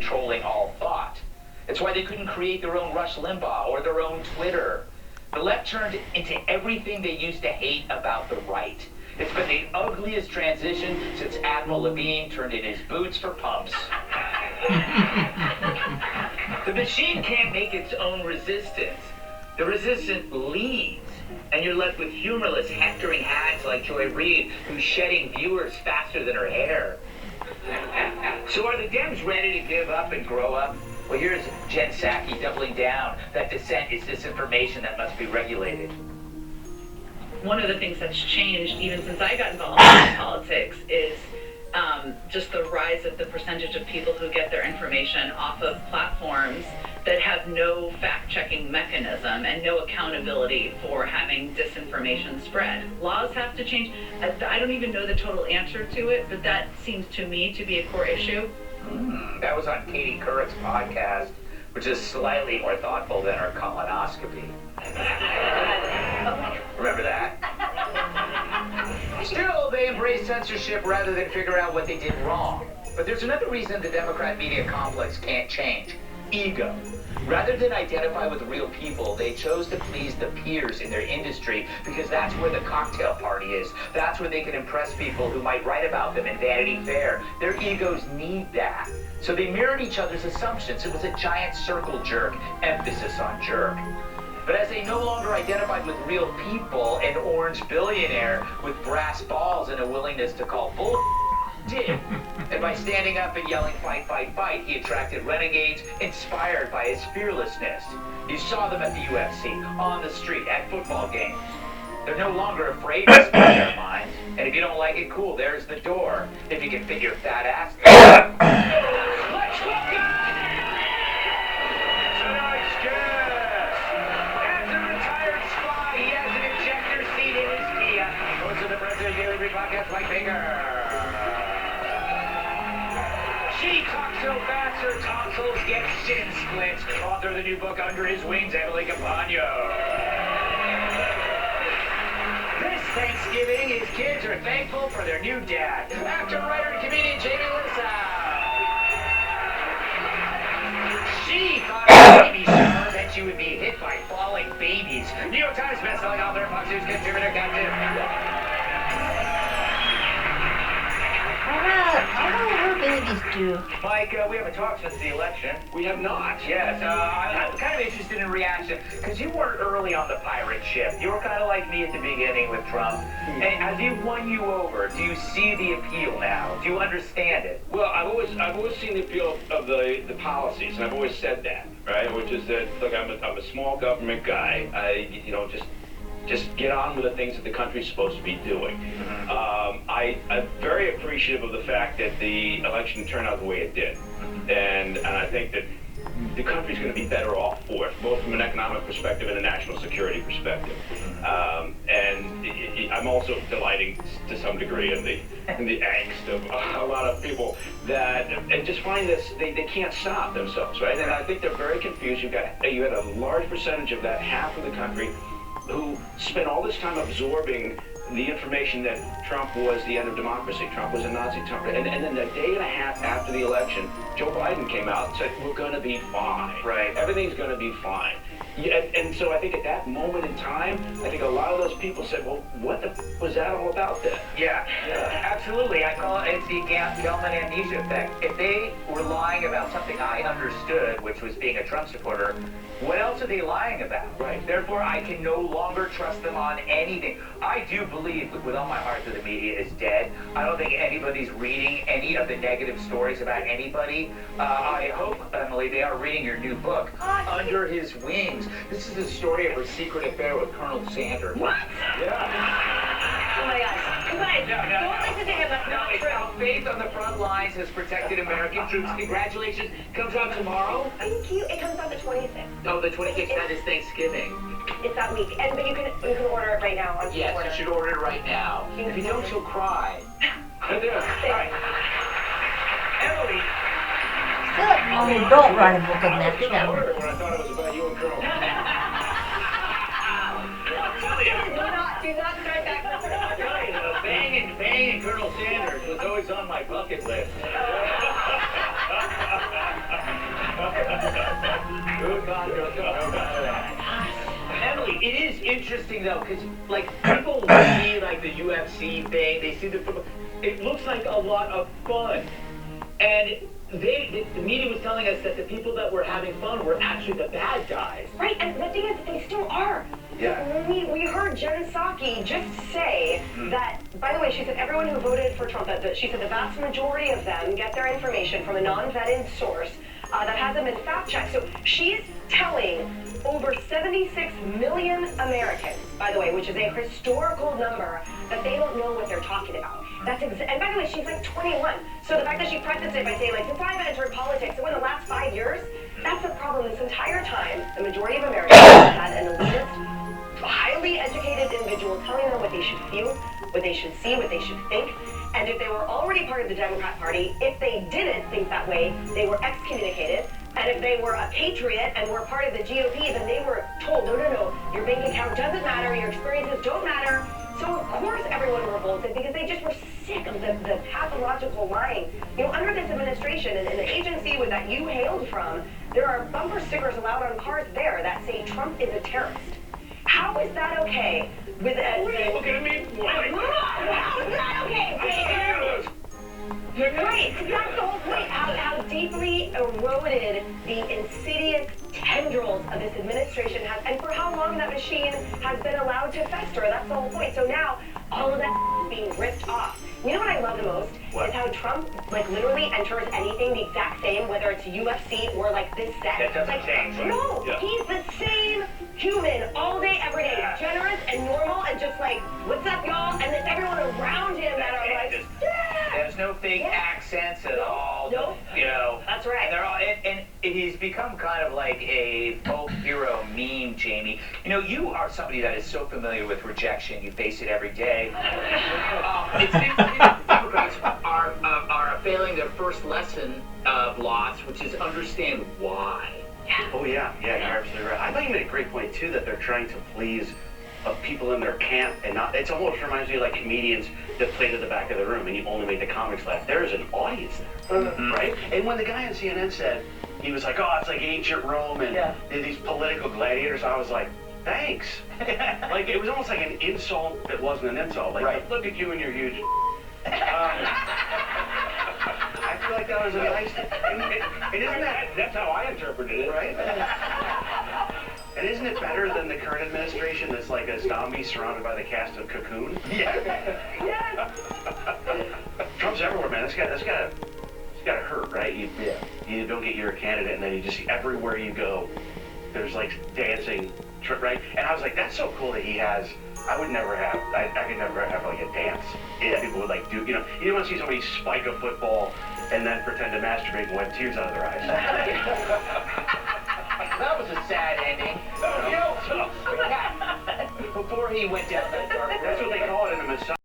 controlling all thought. It's why they couldn't create their own Rush Limbaugh or their own Twitter. The left turned into everything they used to hate about the right. It's been the ugliest transition since Admiral Levine turned in his boots for pumps. The machine can't make its own resistance. The resistance leads. And you're left with humorless, hectoring hags like Joy Reid, who's shedding viewers faster than her hair. So are the Dems ready to give up and grow up? Well, here's Jen Psaki doubling down that dissent is disinformation that must be regulated. One of the things that's changed even since I got involved in politics is just the rise of the percentage of people who get their information off of platforms that have no fact-checking mechanism and no accountability for having disinformation spread. Laws have to change. I don't even know the total answer to it, but that seems to me to be a core issue. That was on Katie Couric's podcast, which is slightly more thoughtful than her colonoscopy. Remember that? Still, they embrace censorship rather than figure out what they did wrong. But there's another reason the Democrat media complex can't change. Ego. Rather than identify with real people, they chose to please the peers in their industry because that's where the cocktail party is. That's where they can impress people who might write about them in Vanity Fair. Their egos need that. So they mirrored each other's assumptions. It was a giant circle jerk, emphasis on jerk. But as they no longer identified with real people, an orange billionaire with brass balls and a willingness to call bull did. And by standing up and yelling, fight, fight, fight, he attracted renegades inspired by his fearlessness. You saw them at the UFC, on the street, at football games. They're no longer afraid to speak their minds. And if you don't like it, cool, there's the door. If you can fit your fat ass there. Let's welcome tonight's guest. As a retired spy, he has an ejector seat in his Kia. Host of the President Daily Brief podcast, Mike Baker. She talks so fast her tonsils get shin splits. Author of the new book Under His Wings, Emily Campagno. This Thanksgiving, his kids are thankful for their new dad. Actor, writer, and comedian Jamie Lissow. She thought a baby shower meant she would be hit by falling babies. New York Times bestselling author, Fox News contributor, Captain. How do her babies do? Mike, we haven't talked since the election. We have not. Yes, I'm kind of interested in reaction, because you weren't early on the pirate ship. You were kind of like me at the beginning with Trump. And has he won you over? Do you see the appeal now? Do you understand it? Well, I've always seen the appeal of the policies, and I've always said that, right? Which is that, look, I'm a small government guy. Just get on with the things that the country's supposed to be doing. I'm very appreciative of the fact that the election turned out the way it did. And I think that the country's going to be better off for it, both from an economic perspective and a national security perspective. And I'm also delighting to some degree in the angst of a lot of people that and just find this they can't stop themselves, right? And I think they're very confused. You had a large percentage of that half of the country who spent all this time absorbing the information that Trump was the end of democracy. Trump was a Nazi. And then a day and a half after the election, Joe Biden came out and said, we're going to be fine. Right. Everything's going to be fine. Yeah, and so I think at that moment in time, I think a lot of those people said, well, what the was that all about then? Yeah, absolutely. I call it's the Gelman amnesia effect. If they were lying about something I understood, which was being a Trump supporter, what else are they lying about? Right. Therefore, I can no longer trust them on anything. I do believe with all my heart that the media is dead. I don't think anybody's reading any of the negative stories about anybody. I hope, Emily, they are reading your new book, Under His Wings. This is the story of her secret affair with Colonel Sanders. What? Yeah. Oh my gosh. Goodbye. Don't listen to him. That's not true. How faith on the front lines has protected American troops. Congratulations. Comes out tomorrow. Thank you. It comes out the 26th. Oh, the 26th. That is Thanksgiving. It's that week. But you can order it right now on Yes, order. you should order it right now. If you don't, she'll cry. All right. Emily. Still, don't write a book of that. When I thought it was about you and Colonel. Do not start that. Banging Colonel Sanders was always on my bucket list. interesting though, because like people see like the UFC thing, they see the football. It looks like a lot of fun, and the media was telling us that the people that were having fun were actually the bad guys. Right, and the thing is, they still are. Yeah. We heard Jen Psaki just say that, by the way, she said everyone who voted for Trump, she said the vast majority of them get their information from a non-vetted source that hasn't been fact-checked. So she's telling over 76 million Americans, by the way, which is a historical number, that they don't know what they're talking about. And by the way, she's like 21. So the fact that she prefaced it by saying, like, since I've entered politics, so in the last 5 years, that's the problem. This entire time, the majority of Americans have had an elitist, highly educated individual telling them what they should feel, what they should see, what they should think. And if they were already part of the Democrat Party, if they didn't think that way, they were excommunicated. And if they were a patriot and were part of the GOP, then they were told, no, your bank account doesn't matter, your experiences don't matter. So of course everyone revolted because they just were sick of the pathological lying. You know, under this administration and the agency that you hailed from, there are bumper stickers allowed on cars there that say Trump is a terrorist. How is that okay? With Look at me. how is that okay? Right, that's the whole point. How deeply eroded the insidious tendrils of this administration has, and for how long that machine has been allowed to fester. That's the whole point. So now all of that is being ripped off. You know what I love the most? What? Is how Trump, like, literally enters anything the exact same, whether it's UFC or, like, this set. That doesn't like, change. No, Yeah. he's the same human all day, every day. Yeah. Generous and normal and just like, what's up, y'all? And then everyone around him that are like, There's no fake accents at all. Nope. You know. That's right. And they're all, and he's become kind of like a folk hero meme, Jamie. You know, you are somebody that is so familiar with rejection. You face it every day. It seems to me that the Democrats are failing their first lesson of loss, which is understand why. Oh yeah, you're absolutely right. I thought you made a great point too, that they're trying to please people in their camp and not. It almost reminds me of like comedians that play to the back of the room and you only make the comics laugh. There is an audience there, right? And when the guy on CNN said he was like, "Oh, it's like ancient Rome and these political gladiators," I was like, "Thanks." Like it was almost like an insult that wasn't an insult. Like, look at you and your huge. I feel like that was a nice. And isn't that? That's how I interpreted it. Right? And isn't it better than the current administration that's like a zombie surrounded by the cast of Cocoon? yes. Trump's everywhere, man. It's gotta hurt, right? You don't get your candidate, and then you just see everywhere you go, there's like dancing, right? And I was like, that's so cool that he has. I could never have like a dance. Yeah, people would like do, you know, you don't want to see somebody spike a football and then pretend to masturbate and wipe tears out of their eyes. That was a sad ending. Before he went down that dark road. That's what they call it in the Messiah.